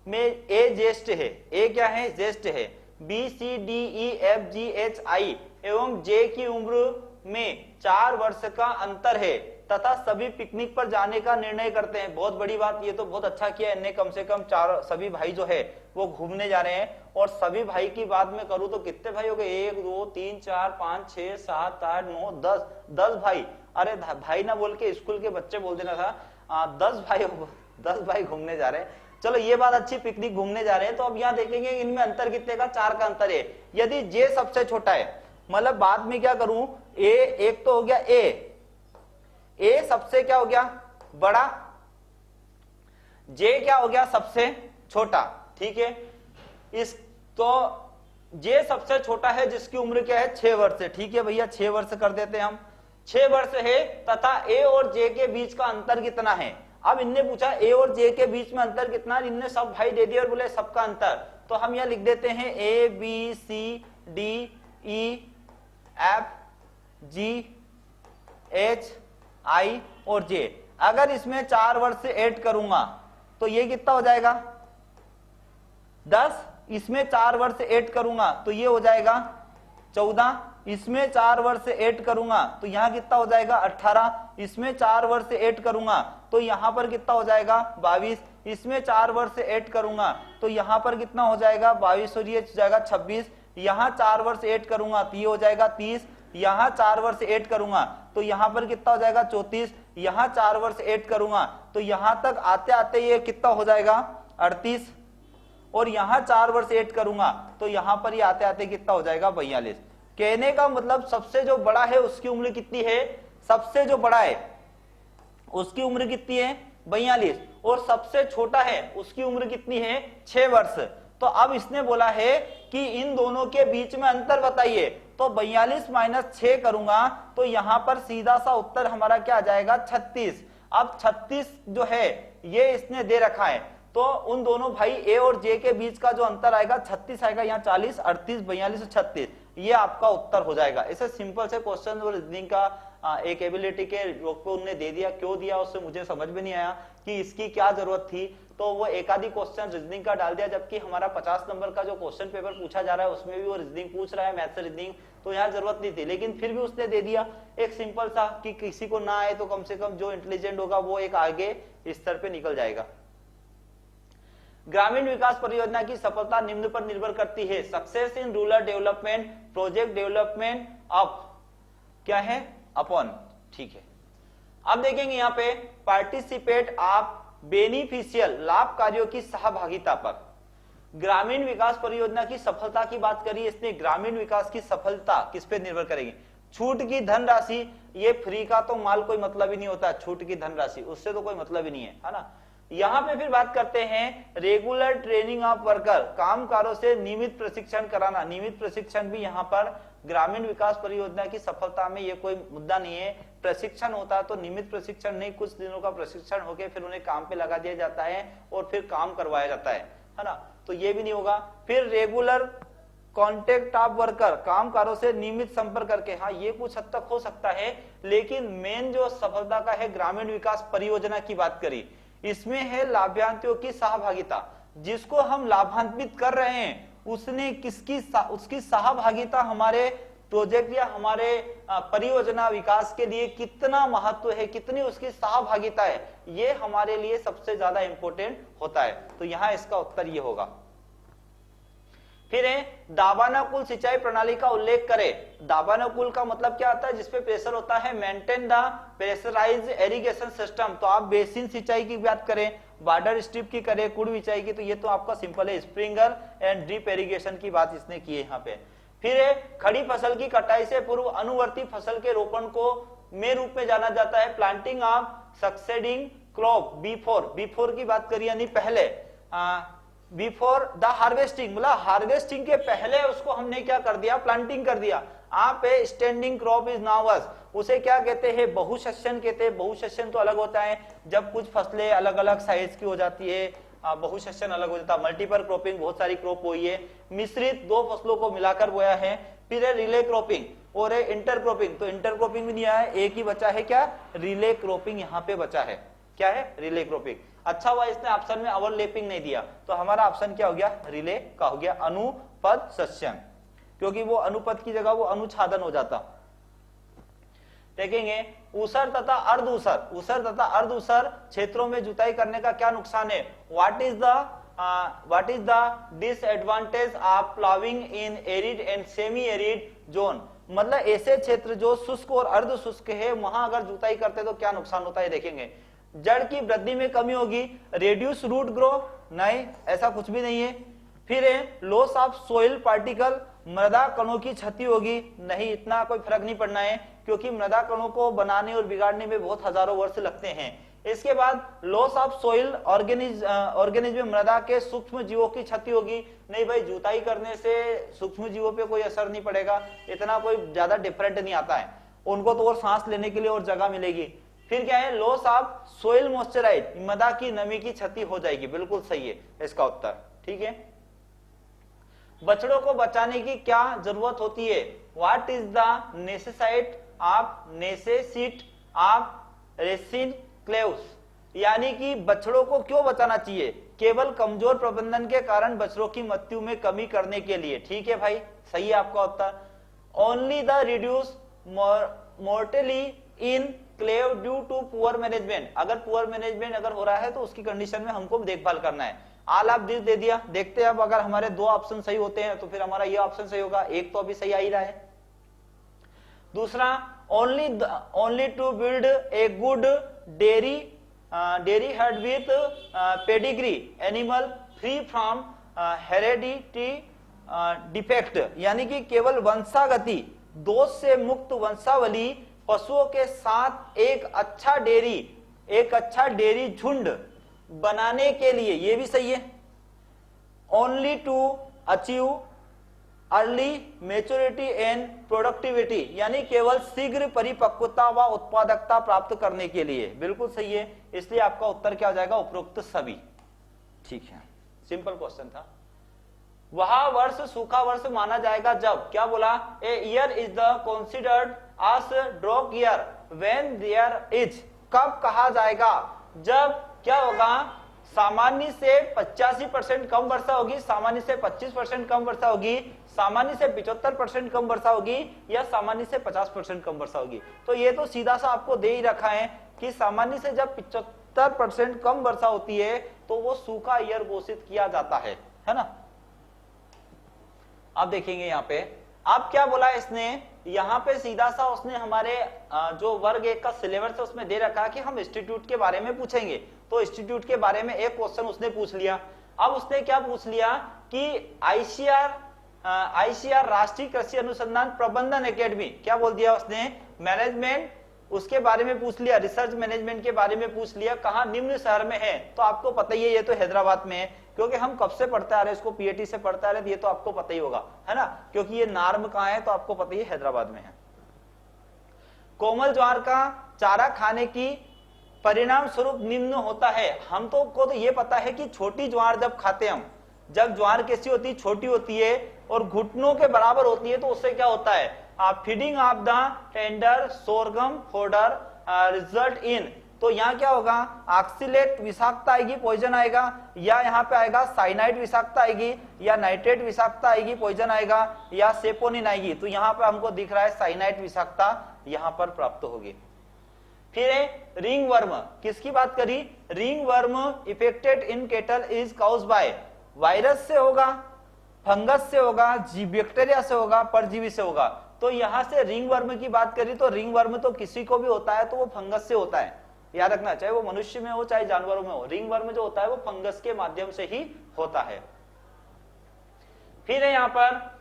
में ए ज्येष्ठ है, ए क्या है, ज्येष्ठ है, B C D E F G H I एवं जे की उम्र में 4 वर्ष का अंतर है तथा सभी पिकनिक पर जाने का निर्णय करते हैं। बहुत बड़ी बात, ये तो बहुत अच्छा किया इनने, कम से कम सभी भाई जो है वो घूमने जा रहे हैं। और सभी भाई की बात में करूं तो कितने भाई हो गए, 1 2 3 4 5 6 7 8 9 10 भाई। अरे भाई ना बोल के स्कूल के बच्चे बोल देना था। 10 भाई घूमने जा रहे हैं। चलो ये बात अच्छी, पिकनिक घूमने जा रहे हैं। तो अब यहाँ देखेंगे इनमें अंतर कितने का, 4 का अंतर है। यदि जे सबसे छोटा है, मतलब बाद में क्या करूं, ए एक तो हो गया, ए सबसे क्या हो गया, बड़ा, जे क्या हो गया, सबसे छोटा, ठीक है। इस तो जे सबसे छोटा है जिसकी उम्र क्या है, 6 वर्ष है, ठीक है भैया, 6 वर्ष कर देते हैं हम। 6 वर्ष है तथा ए और जे के बीच का अंतर कितना है। अब इनने पूछा ए और जे के बीच में अंतर कितना, इनने सब भाई दे दिए और बोले सबका अंतर, तो हम यह लिख देते हैं A B C D E F G H I और जे। अगर इसमें 4 वर्ष से ऐड करूंगा तो ये कितना हो जाएगा, 10। इसमें 4 वर्ष से ऐड करूंगा तो ये हो जाएगा 14। इसमें 4 वर्ष से ऐड करूंगा तो यहां कितना हो जाएगा, 18। इसमें 4 वर्ष से ऐड करूंगा तो यहां पर कितना हो जाएगा, 22। इसमें 4 वर्ष से ऐड करूंगा तो यहां पर कितना हो जाएगा, 22 और ये हो जाएगा 26। यहां 4 वर्ष ऐड करूंगा तो ये हो जाएगा 30। यहां 4 वर्ष ऐड करूंगा तो यहां पर कितना हो जाएगा, 34। यहां 4 वर्ष ऐड करूंगा तो यहां तक आते आते ये कितना हो जाएगा, 38। और यहां 4 वर्ष ऐड करूंगा तो यहां पर ये आते आते कितना हो जाएगा, 42। कहने का मतलब सबसे जो बड़ा है उसकी उम्र कितनी है, सबसे जो बड़ा है उसकी उम्र कितनी है, 42। और सबसे छोटा है उसकी उम्र कितनी है, 6 वर्ष। तो अब इसने बोला है कि इन दोनों के बीच में अंतर बताइए, तो 42 माइनस 6 करूंगा तो यहां पर सीधा सा उत्तर हमारा क्या आ जाएगा, 36। अब 36 जो है ये इसने दे रखा है, तो उन दोनों भाई ए और जे के बीच का जो अंतर आएगा 36 आएगा, यहाँ 40, 38, 42 और 36, ये आपका उत्तर हो जाएगा। ऐसे सिंपल से क्वेश्चन और रीजनिंग का एक एबिलिटी के रूप में उन्होंने दे दिया, क्यों दिया उससे मुझे समझ में नहीं आया कि इसकी क्या जरूरत थी। तो वो एक आधी क्वेश्चन रीजनिंग का डाल दिया, जबकि हमारा 50 नंबर का जो क्वेश्चन पेपर पूछा जा रहा है उसमें भी वो रीजनिंग पूछ रहा है, मैथ्स रीजनिंग, तो यहाँ जरूरत नहीं थी, लेकिन फिर भी उसने दे दिया एक सिंपल सा कि किसी को ना आए तो कम से कम जो इंटेलिजेंट होगा वो एक आगे स्तर पे निकल जाएगा। ग्रामीण विकास परियोजना की सफलता निम्न पर निर्भर करती है। Success in rural development project development up क्या है अपॉन, ठीक है। अब देखेंगे यहाँ पे पार्टिसिपेट आप बेनिफिशियल लाभकारियों की सहभागिता पर। ग्रामीण विकास परियोजना की सफलता की बात करी इसने, ग्रामीण विकास की सफलता किस पे निर्भर करेगी? छूट की धनराशि, ये फ्री का तो माल कोई मतलब ही नहीं होता, छूट की धनराशि उससे तो कोई मतलब ही नहीं है ना। यहां पे फिर बात करते हैं रेगुलर ट्रेनिंग ऑफ वर्कर, कामकारों से नियमित प्रशिक्षण कराना। नियमित प्रशिक्षण भी यहाँ पर ग्रामीण विकास परियोजना की सफलता में ये कोई मुद्दा नहीं है। प्रशिक्षण होता है तो नियमित प्रशिक्षण नहीं, कुछ दिनों का प्रशिक्षण होके फिर उन्हें काम पे लगा दिया जाता है और फिर काम करवाया जाता है ना, तो ये भी नहीं होगा। फिर रेगुलर कॉन्टेक्ट ऑफ वर्कर, कामकारों से नियमित संपर्क करके, हाँ ये कुछ हद तक हो सकता है, लेकिन मेन जो सफलता का है ग्रामीण विकास परियोजना की बात करी, इसमें है लाभार्थियों की सहभागिता। जिसको हम लाभान्वित कर रहे हैं उसने उसकी सहभागिता हमारे प्रोजेक्ट या हमारे परियोजना विकास के लिए कितना महत्व है, कितनी उसकी सहभागिता है, ये हमारे लिए सबसे ज्यादा इंपॉर्टेंट होता है। तो यहां इसका उत्तर ये होगा। फिर है दावानुकूल सिंचाई प्रणाली का उल्लेख करें। दावानुकूल का मतलब क्या आता है? जिसपे प्रेशर होता है। Maintain the pressurised irrigation system, तो आप बेसिन सिंचाई की बात करें, बॉर्डर स्ट्रिप की करें, कुड़ सिंचाई की, तो ये तो आपका सिंपल है। स्प्रिंकलर एंड ड्रिप इरिगेशन की बात इसने की है यहाँ पे। फिर है खड़ी फसल की कटाई से पूर्व अनुवर्ती फसल के रोपण को में रूप में जाना जाता है planting of succeeding crop before की बात करिए, यानी पहले बिफोर द हार्वेस्टिंग, मतलब हार्वेस्टिंग के पहले उसको हमने क्या कर दिया? प्लांटिंग कर दिया। आप स्टैंडिंग क्रॉप इज नावस, उसे क्या कहते हैं? बहुशस्यन कहते हैं। बहुशस्यन तो अलग होता है जब कुछ फसलें अलग अलग साइज की हो जाती है, बहुशस्यन अलग हो जाता है। मल्टीपल क्रॉपिंग, बहुत सारी क्रॉप हुई है, मिश्रित दो फसलों को मिलाकर बोया है। फिर है रिले क्रॉपिंग और है इंटर क्रॉपिंग, तो इंटर क्रॉपिंग भी नहीं आया, एक ही बचा है क्या? रिले क्रॉपिंग यहाँ पे बचा है। क्या है? Relay cropping. अच्छा हुआ इसने ऑप्शन में ओवरलैपिंग नहीं दिया, तो हमारा ऑप्शन क्या हो गया? रिले का हो गया। अनुपद सस्यन, क्योंकि वो अनुपद की जगह वो अनुच्छादन हो जाता। देखेंगे ऊसर तथा अर्ध ऊसर, ऊसर तथा अर्ध ऊसर क्षेत्रों में जुताई करने का क्या नुकसान है? What is the disadvantage of ploughing in arid and semi arid zone, मतलब ऐसे क्षेत्र जो शुष्क और अर्ध शुष्क है वहां अगर जुताई करते तो क्या नुकसान होता है? देखेंगे जड़ की वृद्धि में कमी होगी, रेड्यूस रूट ग्रो, नहीं ऐसा कुछ भी नहीं है। फिर है लॉस ऑफ सोइल पार्टिकल, मृदा कणों की क्षति होगी, नहीं इतना कोई फर्क नहीं पड़ना है, क्योंकि मृदा कणों को बनाने और बिगाड़ने में बहुत हजारों वर्ष लगते हैं। इसके बाद लॉस ऑफ सोइल ऑर्गेनिज्म, मृदा के सूक्ष्म जीवों की क्षति होगी, नहीं भाई जुताई करने से सूक्ष्म जीवों पे कोई असर नहीं पड़ेगा, इतना कोई ज्यादा डिफरेंट नहीं आता है, उनको तो और सांस लेने के लिए और जगह मिलेगी। फिर क्या है? लॉस ऑफ सोइल मॉइस्चराइज, मृदा की नमी की क्षति हो जाएगी, बिल्कुल सही है इसका उत्तर। ठीक है, बछड़ों को बचाने की क्या जरूरत होती है? What is the necessity of raising calves, यानी कि बछड़ों को क्यों बचाना चाहिए? केवल कमजोर प्रबंधन के कारण बछड़ों की मृत्यु में कमी करने के लिए। ठीक है भाई, सही है आपका उत्तर। Only the reduce mortality in calf due to poor management, अगर पुअर मैनेजमेंट अगर हो रहा है तो उसकी कंडीशन में हमको देखभाल करना है। ऑल ऑफ दिस दे दिया। देखते हैं अब अगर हमारे दो ऑप्शन सही होते हैं तो फिर हमारा ये ऑप्शन सही होगा, एक तो अभी सही आ ही रहा है। दूसरा only to build a good dairy herd with pedigree animal free from heredity defect, यानी कि केवल वंशागति दोष से मुक्त वंशावली पशुओं के साथ एक अच्छा डेयरी झुंड बनाने के लिए, ये भी सही है। Only to achieve early maturity and productivity, यानी केवल शीघ्र परिपक्वता व उत्पादकता प्राप्त करने के लिए, बिल्कुल सही है। इसलिए आपका उत्तर क्या हो जाएगा? उपरोक्त सभी। ठीक है, सिंपल क्वेश्चन था। वह वर्ष सूखा वर्ष माना जाएगा जब, क्या बोला? A year is the considered as drought year when there is, कब कहा जाएगा? जब क्या होगा? सामान्य से 85% कम वर्षा होगी, सामान्य से 25% कम वर्षा होगी, सामान्य से 75% कम वर्षा होगी, या सामान्य से 50% कम वर्षा होगी। तो ये तो सीधा सा आपको दे ही रखा है कि सामान्य से जब 75% कम वर्षा होती है तो वो सूखा ईयर घोषित किया जाता है ना। अब देखेंगे यहाँ पे अब क्या बोला इसने, यहाँ पे सीधा सा उसने हमारे जो वर्ग 1 का सिलेबस है उसमें दे रखा कि हम इंस्टीट्यूट के बारे में पूछेंगे। तो इंस्टीट्यूट के बारे में एक क्वेश्चन उसने पूछ लिया। अब उसने क्या पूछ लिया कि आईसीआर राष्ट्रीय कृषि अनुसंधान प्रबंधन एकेडमी, क्या बोल दिया उसने, मैनेजमेंट, उसके बारे में पूछ लिया, रिसर्च मैनेजमेंट के बारे में पूछ लिया, कहा निम्न शहर में है। तो आपको पता ही है ये तो हैदराबाद में है, क्योंकि हम कब से पढ़ते आ रहे हैं इसको, पीएटी से पढ़ते आ रहे हैं, ये तो आपको पता ही होगा है ना, क्योंकि ये नार्म कहाँ है तो आपको पता ही है हैदराबाद में है। कोमल ज्वार का चारा खाने की परिणाम स्वरूप निम्न होता है। हम तो को तो ये पता है कि छोटी ज्वार जब खाते हम, जब ज्वार कैसी होती है, छोटी होती है और घुटनों के बराबर होती है, तो उससे क्या होता है, feeding of the tender sorghum fodder result in, तो यहाँ क्या होगा, ऑक्सिलेट विषाक्तता आएगी, पॉइजन आएगा, या यहाँ पे आएगा साइनाइड विषाक्तता आएगी, या नाइट्रेट विषाक्तता आएगी, पॉइजन आएगा, या सेपोनिन आएगी। तो यहाँ पे हमको दिख रहा है साइनाइड विषाक्तता यहाँ पर प्राप्त होगी। फिर रिंग वर्म, किसकी बात करी, ring worm affected in kettle is caused bye, virus से होगा, फंगस से होगा, जी बैक्टीरिया से होगा, परजीवी से होगा। तो यहां से रिंग वर्म की बात करी तो रिंग वर्म तो किसी को भी होता है तो वो फंगस से होता है, याद रखना, चाहे वो मनुष्य में हो चाहे जानवरों में हो, रिंग वर्म जो होता है वो फंगस के माध्यम से ही होता है। फिर यहाँ पर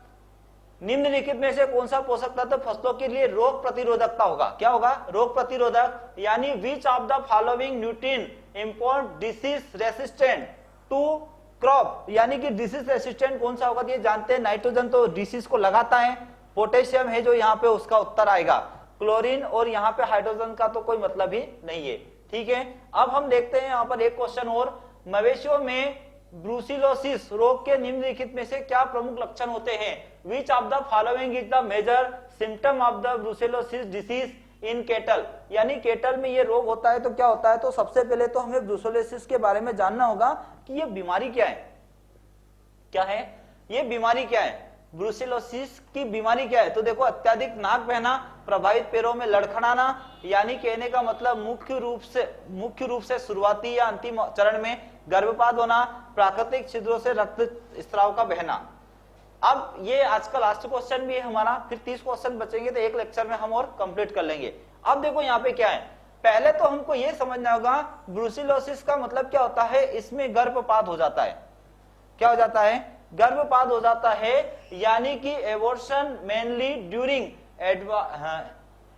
निम्नलिखित में से कौन सा पोषक तत्व फसलों के लिए रोग प्रतिरोधकता होगा, क्या होगा, रोग प्रतिरोधक, यानी which of the following nutrient import disease resistant to crop, यानी कि डिसीज रेसिस्टेंट कौन सा होगा, ये जानते हैं, नाइट्रोजन तो डिसीज को लगाता है, पोटेशियम है जो यहाँ पे उसका उत्तर आएगा, क्लोरीन और यहाँ पे हाइड्रोजन का तो कोई मतलब ही नहीं है। ठीक है, अब हम देखते हैं यहाँ पर एक क्वेश्चन और, मवेशियों में ब्रूसिलोसिस रोग के निम्नलिखित में से क्या प्रमुख लक्षण होते हैं, which of the following is the major symptom of the brucellosis disease in cattle, यानी केटल में ये रोग होता है तो क्या होता है, तो सबसे पहले तो हमें ब्रूसिलोसिस के बारे में जानना होगा कि ये बीमारी क्या है, क्या है ये बीमारी क्या है, ब्रूसिलोसिस की बीमारी क्या है। तो देखो, अत्यधिक नाक बहना, प्रभावित पैरों में लड़खड़ाना, यानी कहने का मतलब मुख्य रूप से शुरुआती या अंतिम चरण में गर्भपात होना, प्राकृतिक छिद्रों से रक्त स्राव का बहना। अब ये आज का लास्ट क्वेश्चन भी है हमारा, फिर 30 क्वेश्चन बचेंगे तो एक लेक्चर में हम और कंप्लीट कर लेंगे। अब देखो यहाँ पे क्या है, पहले तो हमको ये समझना होगा ब्रूसिलोसिस का मतलब क्या होता है, इसमें गर्भपात हो जाता है, क्या हो जाता है, गर्भपात हो जाता है, यानी कि abortion mainly during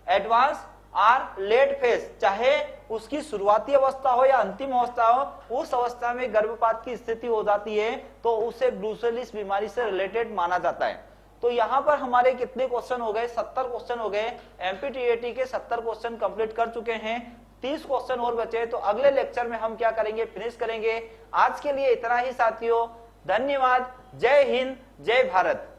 advance or late phase, चाहे उसकी शुरुआती अवस्था हो या अंतिम अवस्था हो, उस अवस्था में गर्भपात की स्थिति हो जाती है तो उसे ब्रूसेलिस बीमारी से रिलेटेड माना जाता है। तो यहाँ पर हमारे कितने क्वेश्चन हो गए, 70 क्वेश्चन हो गए, एमपीटीएटी के 70 क्वेश्चन कंप्लीट कर चुके हैं, 30 क्वेश्चन और बचे। तो अगले लेक्चर में हम क्या करेंगे, फिनिश करेंगे। आज के लिए इतना ही साथियों, धन्यवाद, जय हिंद, जय भारत।